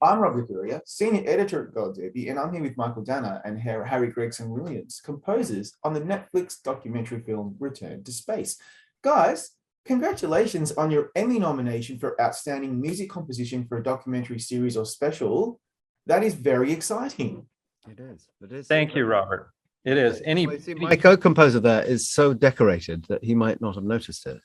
I'm Rob Licuria, Senior Editor at Gold Derby, and I'm here with Mychael Danna and Harry Gregson-Williams, composers on the Netflix documentary film Return to Space. Guys, congratulations on your Emmy nomination for Outstanding Music Composition for a Documentary Series or Special. That is very exciting. It is. It is. Thank you, Robert. It is. My co-composer there is so decorated that he might not have noticed it.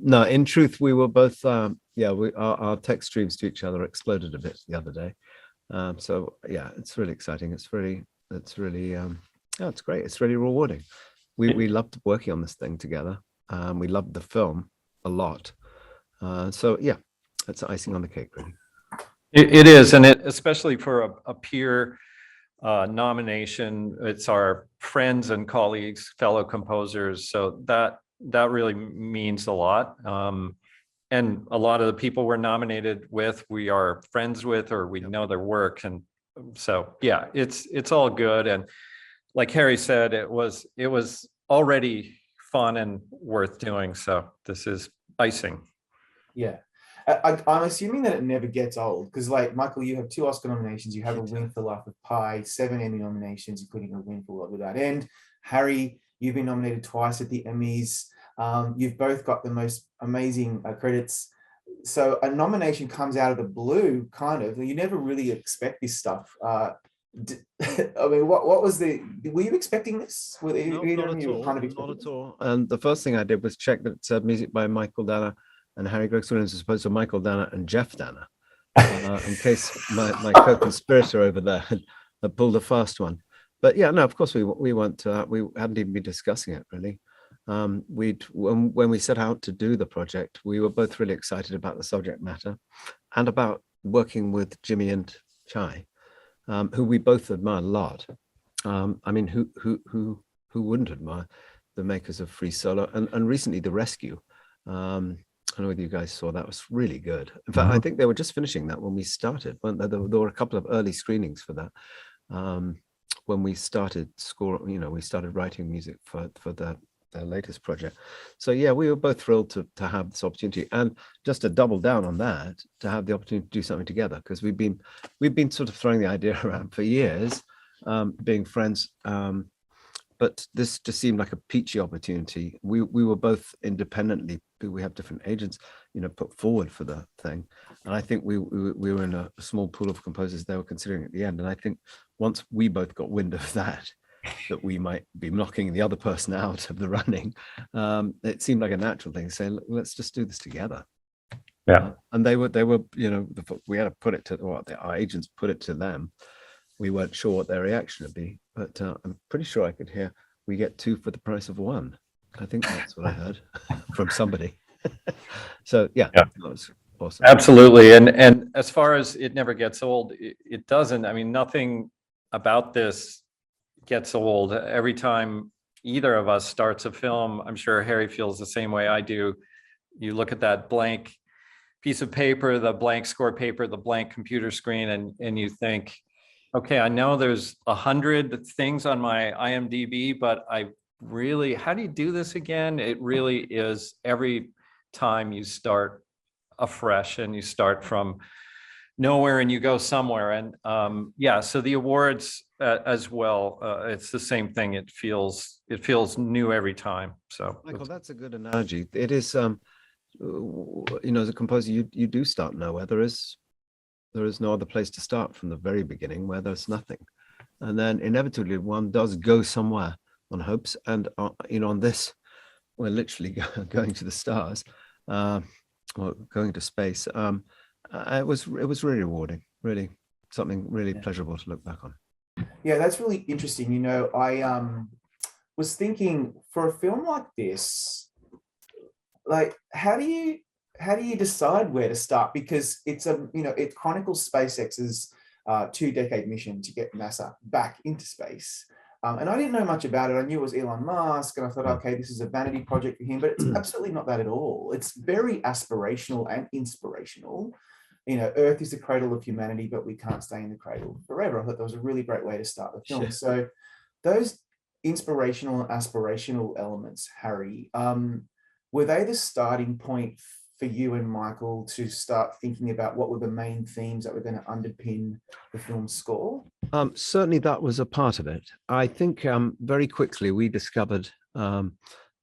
No, in truth, we were both. Our text streams to each other exploded a bit the other day. So yeah, it's really exciting. It's great. It's really rewarding. We loved working on this thing together. We loved the film a lot. So yeah, that's icing on the cake, really. It is, and it especially for a peer nomination. It's our friends and colleagues, fellow composers. So that really means a lot. And a lot of the people we're nominated with, we are friends with, or we know their work. And so, yeah, it's all good. And like Harry said, it was already fun and worth doing. So this is icing. Yeah. I'm assuming that it never gets old because, like, Mychael, you have 2 Oscar nominations. You have a win for Life of Pi, 7 Emmy nominations, including a win for World Without End. Harry, you've been nominated twice at the Emmys. You've both got the most amazing credits. So a nomination comes out of the blue, kind of. You never really expect this stuff. I mean, what was were you expecting this? Not at all. And the first thing I did was check that it said music by Mychael Danna and Harry Gregson-Williams as opposed to Mychael Danna and Jeff Danna, in case my co-conspirator over there had pulled a fast one. But yeah, no, of course we weren't. We hadn't even been discussing it really. When we set out to do the project, we were both really excited about the subject matter and about working with Jimmy and Chai, who we both admire a lot. I mean, who wouldn't admire the makers of Free Solo and recently The Rescue. I don't know whether you guys saw that. Was really good. In fact, I think they were just finishing that when we started. There were a couple of early screenings for that. When we started we started writing music for their latest project. So yeah, we were both thrilled to have this opportunity, and just to double down on that, to have the opportunity to do something together, because we've been sort of throwing the idea around for years, being friends. But this just seemed like a peachy opportunity. We were both independently, we have different agents, put forward for the thing. And I think we were in a small pool of composers they were considering at the end. And I think once we both got wind of that we might be knocking the other person out of the running, it seemed like a natural thing to say, let's just do this together. Yeah. And they were, we had to put it to, our agents put it to them. We weren't sure what their reaction would be, but I'm pretty sure I could hear we get 2 for the price of 1. I think that's what I heard from somebody. So yeah, that was awesome. Absolutely. And as far as it never gets old, it doesn't. I mean, nothing about this gets old. Every time either of us starts a film, I'm sure Harry feels the same way I do. You look at that blank piece of paper, the blank score paper, the blank computer screen, and you think, okay, I know there's 100 things on my IMDb, but how do you do this again? It really is every time you start afresh and you start from nowhere and you go somewhere. And so the awards as well, it's the same thing. It feels new every time. So Mychael, that's a good analogy. It is, as a composer, you do start nowhere. There is no other place to start from the very beginning where there's nothing. And then inevitably one does go somewhere on hopes. And, on this, we're literally going to the stars, or going to space. It was really rewarding, really something really pleasurable to look back on. Yeah, that's really interesting. I was thinking, for a film like this, like, how do you decide where to start? Because it chronicles SpaceX's 2-decade mission to get NASA back into space. And I didn't know much about it. I knew it was Elon Musk, and I thought, okay, this is a vanity project for him, but it's absolutely not that at all. It's very aspirational and inspirational. Earth is the cradle of humanity, but we can't stay in the cradle forever. I thought that was a really great way to start the film. Sure. So those inspirational and aspirational elements, Harry, were they the starting point for you and Michael to start thinking about what were the main themes that were going to underpin the film's score? Certainly that was a part of it. I think very quickly we discovered that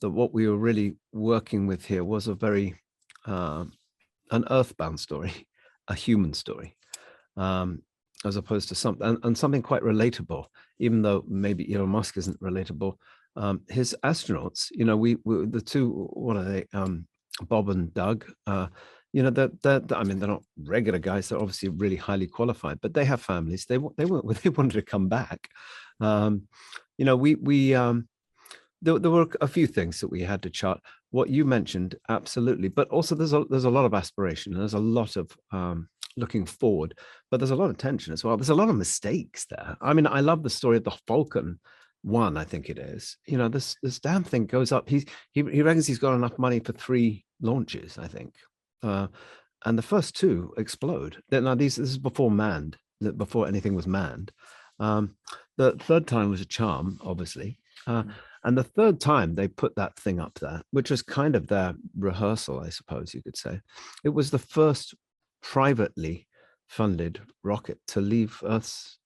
what we were really working with here was a very an earthbound story, a human story, as opposed to something and something quite relatable, even though maybe Elon Musk isn't relatable. His astronauts, you know, we the two, what are they, Bob and Doug, you know, I mean, they're not regular guys, they're obviously really highly qualified, but they have families, they wanted to come back. You know, there were a few things that we had to chart. What you mentioned, absolutely, but also there's a lot of aspiration, and there's a lot of looking forward, but there's a lot of tension as well. There's a lot of mistakes there. I mean, I love the story of the Falcon 1, I think it is. You know, this damn thing goes up. He reckons he's got enough money for 3 launches, I think, and the first 2 explode. Now this is before manned, before anything was manned. The third time was a charm, obviously. And the third time they put that thing up there, which was kind of their rehearsal, I suppose you could say. It was the first privately funded rocket to leave Earth's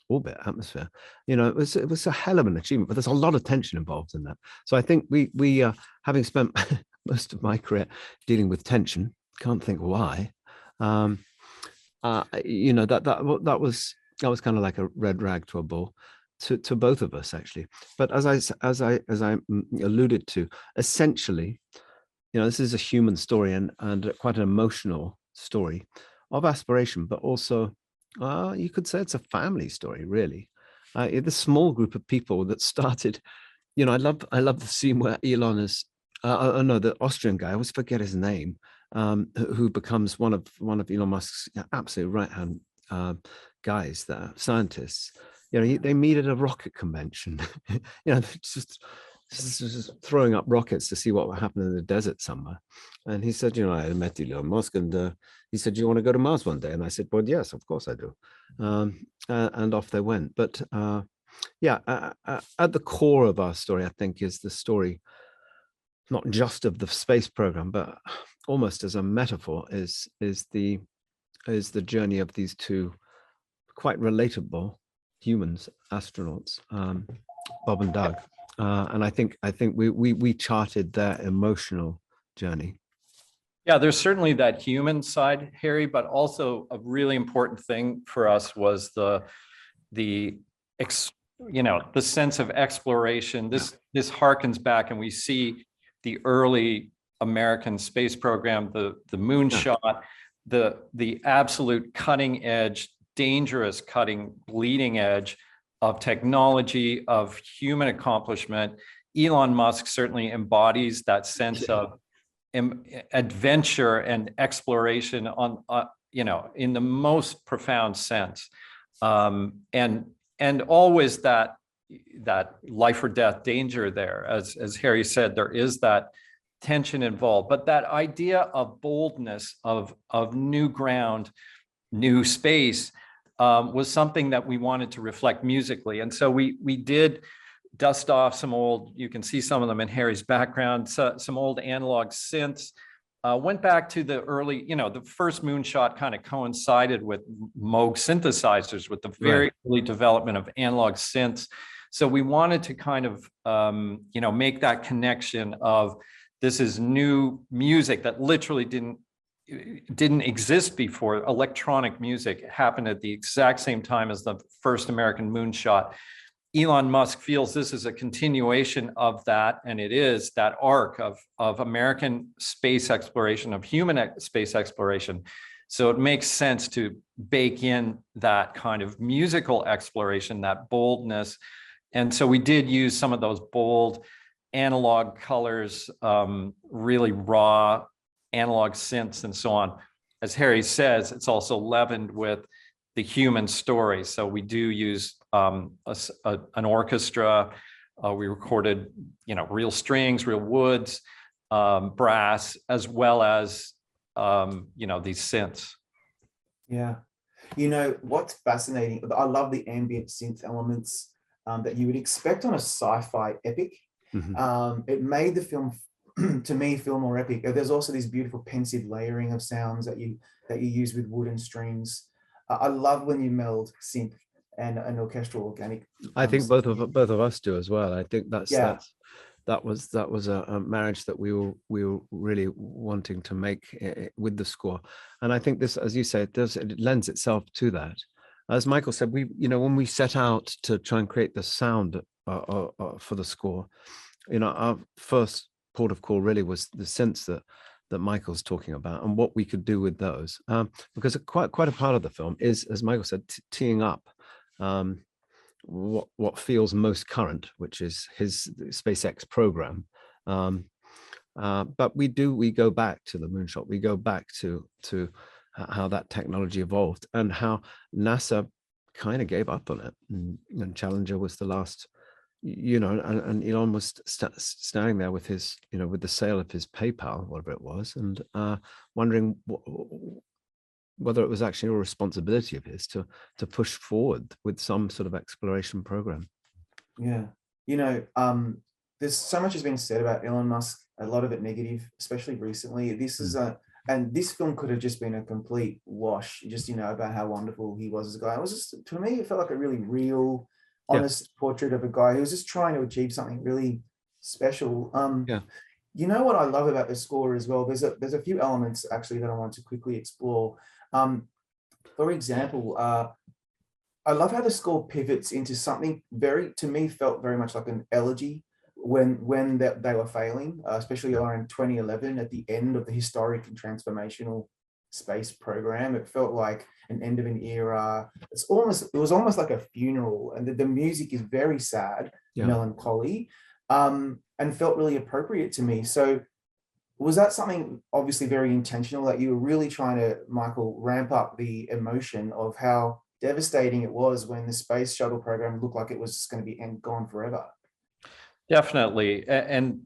orbit, atmosphere. You know, it was a hell of an achievement, but there's a lot of tension involved in that. So I think we having spent most of my career dealing with tension, can't think why. You know, that was kind of like a red rag to a bull. To both of us, actually. But as I alluded to, essentially, you know, this is a human story and quite an emotional story of aspiration, but also you could say it's a family story, really. The small group of people that started, you know, I love the scene where Elon is, no, the Austrian guy, I always forget his name, who becomes one of Elon Musk's absolute right-hand guys there, scientists. You know, they meet at a rocket convention. You know, just throwing up rockets to see what would happen in the desert somewhere. And he said, you know, I met Elon Musk, and he said, "Do you want to go to Mars one day?" And I said, "Well, yes, of course I do." And off they went. But yeah, at the core of our story, I think, is the story not just of the space program, but almost as a metaphor, is the journey of these 2 quite relatable humans, astronauts, Bob and Doug, and I think we charted their emotional journey. Yeah, there's certainly that human side, Harry, but also a really important thing for us was the sense of exploration. This harkens back, and we see the early American space program, the moonshot, the absolute cutting edge, dangerous bleeding edge of technology, of human accomplishment. Elon Musk certainly embodies that sense of adventure and exploration on, you know, in the most profound sense, and always that life or death danger there. As Harry said, there is that tension involved, but that idea of boldness, of new ground, new space, was something that we wanted to reflect musically. And so we did dust off some old, you can see some of them in Harry's background, some old analog synths, went back to the early, you know, the first moonshot kind of coincided with Moog synthesizers, with the very early development of analog synths. So we wanted to kind of, you know, make that connection of this is new music that literally didn't exist before. Electronic music happened at the exact same time as the first American moonshot. Elon Musk feels this is a continuation of that, and it is that arc of American space exploration, of human space exploration. So it makes sense to bake in that kind of musical exploration, that boldness. And so we did use some of those bold analog colors, really raw analog synths and so on. As Harry says, it's also leavened with the human story. So we do use an orchestra. We recorded, you know, real strings, real woods, brass, as well as, you know, these synths. Yeah. You know, what's fascinating, I love the ambient synth elements that you would expect on a sci-fi epic. It made the film to me feel more epic. There's also this beautiful pensive layering of sounds that you use with wooden strings. I love when you meld synth and an orchestral organic. I think both of us do as well. I think that was a marriage that we were really wanting to make with the score. And I think this, as you say, it lends itself to that. As Michael said, when we set out to try and create the sound for the score, our first port of call really was the synths that Michael's talking about and what we could do with those. Because quite a part of the film is, as Michael said, teeing up what feels most current, which is his SpaceX program. But we go back to the moonshot. We go back to how that technology evolved and how NASA kind of gave up on it. And Challenger was the last, and Elon was standing there with his, with the sale of his PayPal, whatever it was, and wondering whether it was actually a responsibility of his to push forward with some sort of exploration program. Yeah. There's so much has been said about Elon Musk, a lot of it negative, especially recently. This is and this film could have just been a complete wash, just, about how wonderful he was as a guy. It was just, to me, it felt like a really real, honest portrait of a guy who was just trying to achieve something really special. You know what I love about the score as well? There's a few elements actually that I want to quickly explore. For example, I love how the score pivots into something to me, felt very much like an elegy when they were failing, especially around 2011 at the end of the historic and transformational space program. It felt like an end of an era. It was almost like a funeral, and the music is very sad, melancholy, and felt really appropriate to me. So was that something obviously very intentional, that you were really trying to, Michael, ramp up the emotion of how devastating it was when the space shuttle program looked like it was just going to be gone forever? Definitely. And,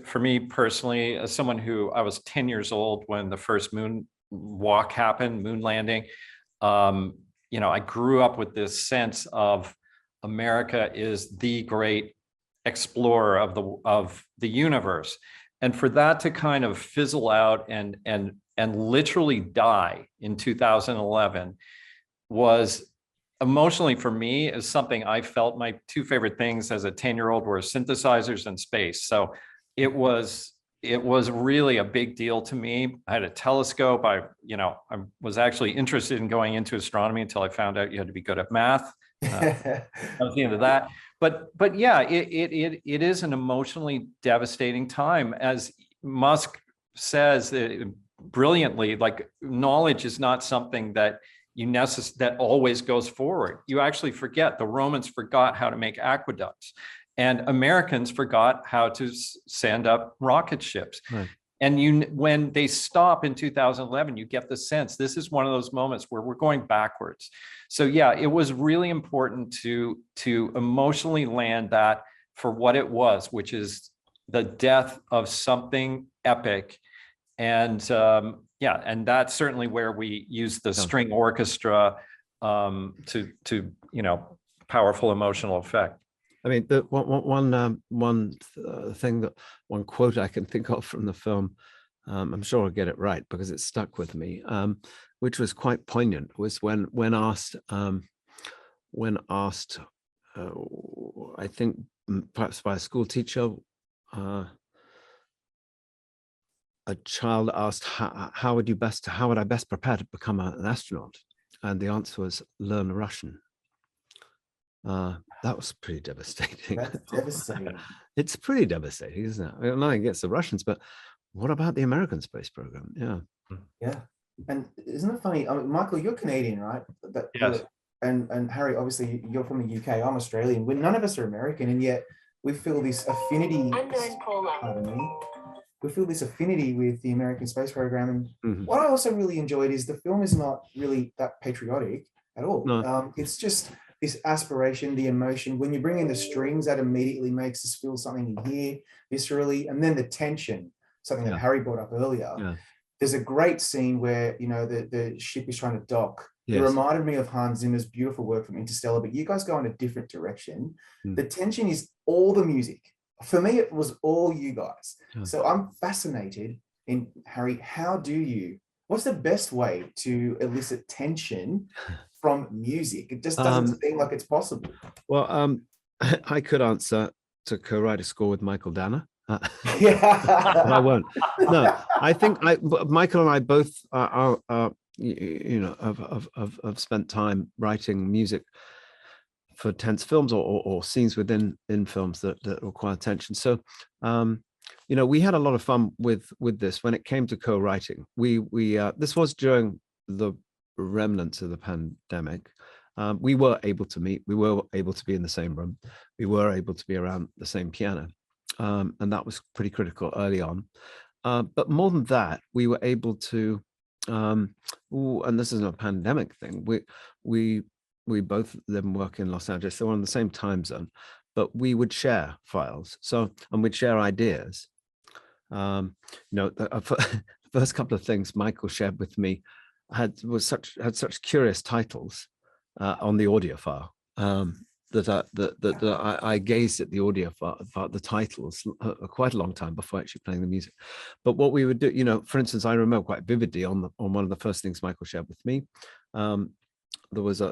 for me personally, as someone I was 10 years old when the first moon walk happened, moon landing, I grew up with this sense of America is the great explorer of the universe. And for that to kind of fizzle out and literally die in 2011 was emotionally, for me, is something I felt. My two favorite things as a 10-year-old were synthesizers and space. So it was really a big deal to me. I had a telescope. I was actually interested in going into astronomy until I found out you had to be good at math. That was the end of that. But yeah, it is an emotionally devastating time. As Musk says brilliantly, like, knowledge is not something that that always goes forward. You actually forget. The Romans forgot how to make aqueducts, and Americans forgot how to send up rocket ships. Right. And when they stop in 2011, you get the sense this is one of those moments where we're going backwards. So yeah, it was really important to emotionally land that for what it was, which is the death of something epic. And and that's certainly where we use the string orchestra to powerful emotional effect. I mean, the one quote I can think of from the film, I'm sure I'll get it right because it stuck with me, which was quite poignant, was when asked, I think perhaps by a school teacher, a child asked, how would I best prepare to become an astronaut? And the answer was, learn Russian. That was pretty devastating. That's devastating. It's pretty devastating, isn't it? I mean, nothing against the Russians, but what about the American space program? Yeah. And isn't it funny? I mean, Michael, you're Canadian, right? Yes. And Harry, obviously, you're from the UK. I'm Australian. None of us are American, and yet we feel this affinity. Pardon me. We feel this affinity with the American space program. And what I also really enjoyed is the film is not really that patriotic at all. No. It's just this aspiration, the emotion. When you bring in the strings, that immediately makes us feel something in here viscerally. And then the tension, something that Harry brought up earlier. Yeah. There's a great scene where, the ship is trying to dock. Yes. It reminded me of Hans Zimmer's beautiful work from Interstellar, but you guys go in a different direction. The tension is all the music. for me, it was all you guys. Yeah. So I'm fascinated in, Harry, what's the best way to elicit tension from music? It just doesn't seem like it's possible. Well, I could answer to co-write a score with Mychael Danna. Yeah. But I won't. No, I think Michael and I both are have spent time writing music for tense films or scenes within films that require tension. So, we had a lot of fun with this when it came to co-writing. We this was during the remnants of the pandemic. We were able to meet. We were able to be in the same room. We were able to be around the same piano. And that was pretty critical early on. But more than that, we were able to, and this isn't a pandemic thing, we both live and work in Los Angeles, so we're on the same time zone, but we would share files. And we'd share ideas. The first couple of things Michael shared with me had such curious titles on the audio file. That I gazed at the audio file, the titles quite a long time before actually playing the music. But what we would do, for instance, I remember quite vividly on one of the first things Michael shared with me, there was a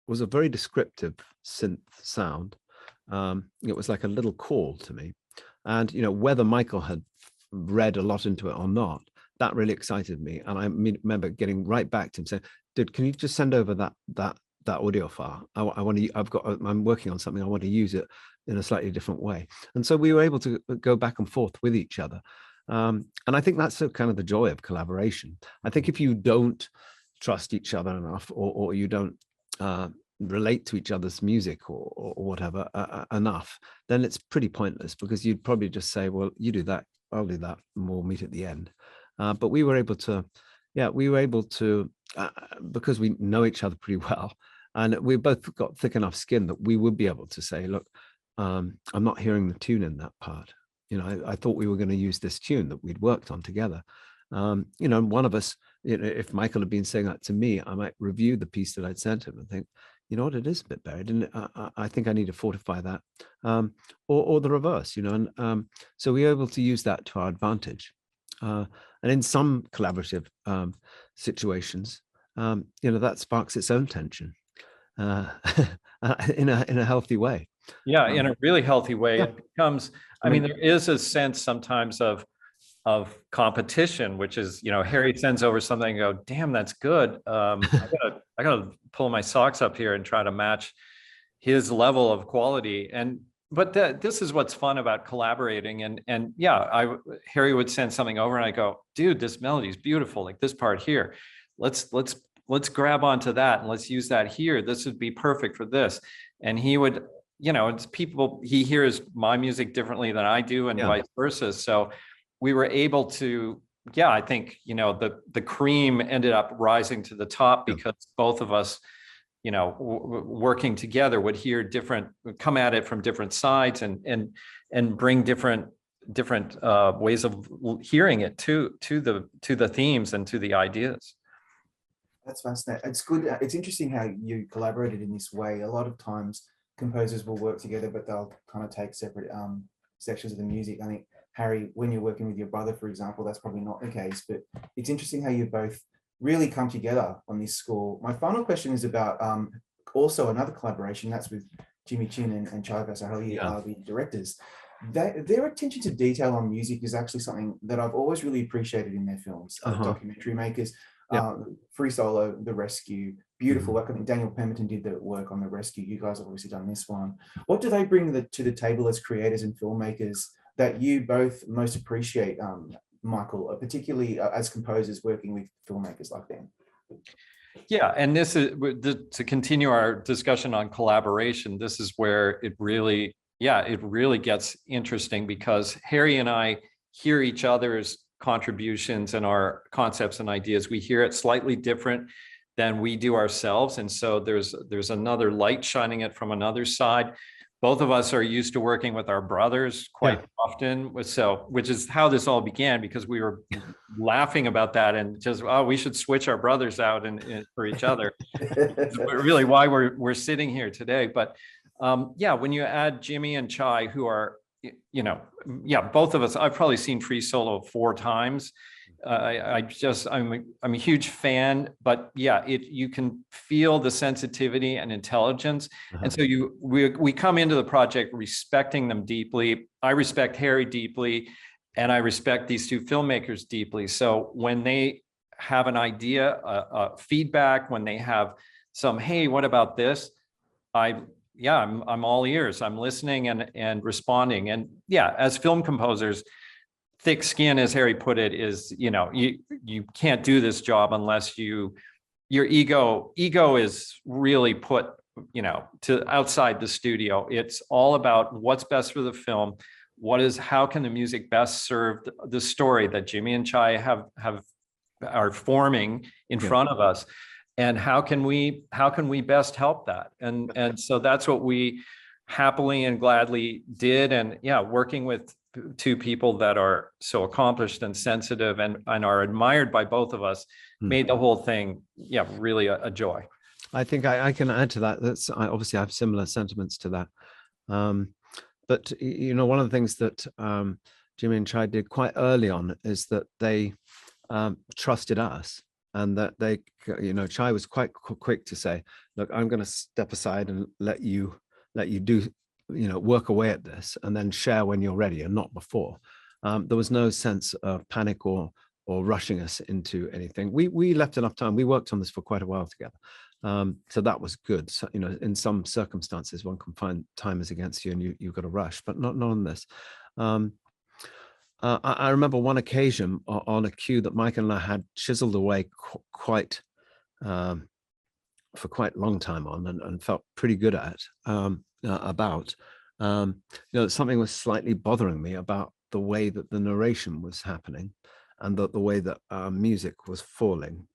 very descriptive synth sound. It was like a little call to me, and whether Michael had read a lot into it or not, that really excited me. And I remember getting right back to him saying, "Dude, can you just send over that audio file? I'm working on something. I want to use it in a slightly different way." And so we were able to go back and forth with each other. And I think that's kind of the joy of collaboration. I think if you don't trust each other enough, or you don't relate to each other's music or whatever enough, then it's pretty pointless, because you'd probably just say, well, you do that, I'll do that, and we'll meet at the end. But we were able to, because we know each other pretty well, and we both got thick enough skin that we would be able to say, look, I'm not hearing the tune in that part. I thought we were going to use this tune that we'd worked on together. One of us, if Michael had been saying that to me, I might review the piece that I'd sent him and think, you know what, it is a bit buried, and I think I need to fortify that, or the reverse, and so we were able to use that to our advantage. And in some collaborative situations, that sparks its own tension in a healthy way. Yeah, in a really healthy way. Yeah. It becomes, there is a sense sometimes of competition, which is, Harry sends over something and go, damn, that's good. I gotta pull my socks up here and try to match his level of quality. But this is what's fun about collaborating. And yeah, Harry would send something over and I go, dude, this melody is beautiful. Like this part here, let's grab onto that and let's use that here. This would be perfect for this. And he would, it's people, he hears my music differently than I do, and vice versa. So we were able to, I think, the cream ended up rising to the top because both of us, working together would come at it from different sides and bring different ways of hearing it to the themes and to the ideas. That's fascinating. It's good. It's interesting how you collaborated in this way. A lot of times composers will work together, but they'll kind of take separate sections of the music. I think, Harry, when you're working with your brother, for example, that's probably not the case, but it's interesting how you both really come together on this score. My final question is about also another collaboration, that's with Jimmy Chin and Chaiva Sahali, the directors. Their attention to detail on music is actually something that I've always really appreciated in their films. Documentary makers, Free Solo, The Rescue, beautiful work. I think Daniel Pemberton did the work on The Rescue. You guys have obviously done this one. What do they bring to the table as creators and filmmakers that you both most appreciate, Michael, particularly as composers working with filmmakers like them? Yeah, and this is to continue our discussion on collaboration. This is where it really gets interesting, because Harry and I hear each other's contributions and our concepts and ideas. We hear it slightly different than we do ourselves, and so there's another light shining it from another side. Both of us are used to working with our brothers quite often, which is how this all began, because we were laughing about that and just, we should switch our brothers out and for each other. Really why we're sitting here today. But Yeah, when you add Jimmy and Chai, who are, yeah, both of us, I've probably seen Free Solo 4 times. I'm a huge fan, but yeah, you can feel the sensitivity and intelligence. And so we come into the project respecting them deeply. I respect Harry deeply, and I respect these 2 filmmakers deeply. So when they have an idea, feedback, when they have some, hey, what about this? I'm all ears. I'm listening and responding. And yeah, as film composers, thick skin, as Harry put it, is, you can't do this job unless your ego is really put, to outside the studio. It's all about what's best for the film. How can the music best serve the story that Jimmy and Chai are forming in front of us? And how can we best help that? And so that's what we happily and gladly did. And yeah, working with 2 people that are so accomplished and sensitive and are admired by both of us made the whole thing, really a joy. I think I can add to that. I obviously have similar sentiments to that. But one of the things that Jimmy and Chai did quite early on is that they trusted us, and that they, Chai was quite quick to say, look, I'm going to step aside and let you do, work away at this, and then share when you're ready, and not before. There was no sense of panic or rushing us into anything. We left enough time. We worked on this for quite a while together. So that was good. So, in some circumstances, one can find time is against you and you've got to rush, but not on this. I remember one occasion on a cue that Mike and I had chiseled away quite for quite a long time on, and felt pretty good at about. Something was slightly bothering me about the way that the narration was happening, and the way that music was falling.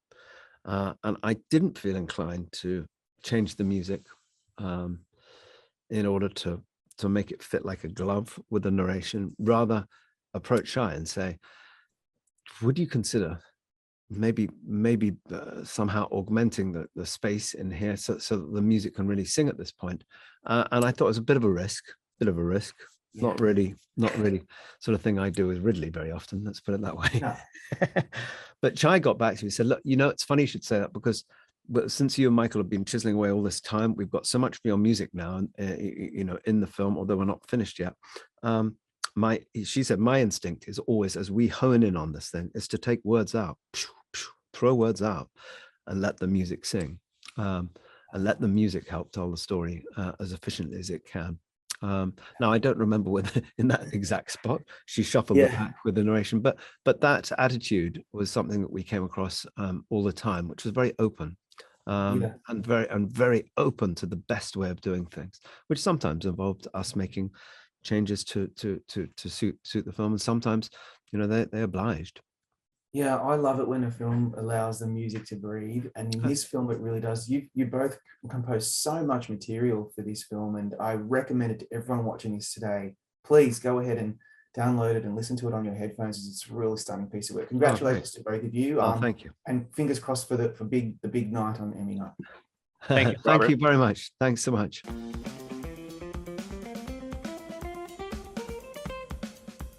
And I didn't feel inclined to change the music in order to make it fit like a glove with the narration. Rather, approach Shai and say, would you consider maybe somehow augmenting the space in here so that the music can really sing at this point? And I thought it was a bit of a risk. Yeah. Not really sort of thing I do with Ridley very often, let's put it that way. No. But Chai got back to me and said, look, it's funny you should say that, because since you and Michael have been chiseling away all this time, we've got so much for your music now, in the film, although we're not finished yet. She said, my instinct is always, as we hone in on this thing, is to take words out, throw words out, and let the music sing, and let the music help tell the story as efficiently as it can. Now, I don't remember whether in that exact spot she shuffled it back with the narration, but that attitude was something that we came across all the time, which was very open, and very open to the best way of doing things, which sometimes involved us making changes to suit the film, and sometimes they obliged. Yeah, I love it when a film allows the music to breathe, and in this film it really does. You both composed so much material for this film, and I recommend it to everyone watching this today. Please go ahead and download it and listen to it on your headphones. It's a really stunning piece of work. Congratulations to both of you. Thank you, and fingers crossed for the big night on Emmy night. Thank you, Thank you very much. Thanks so much.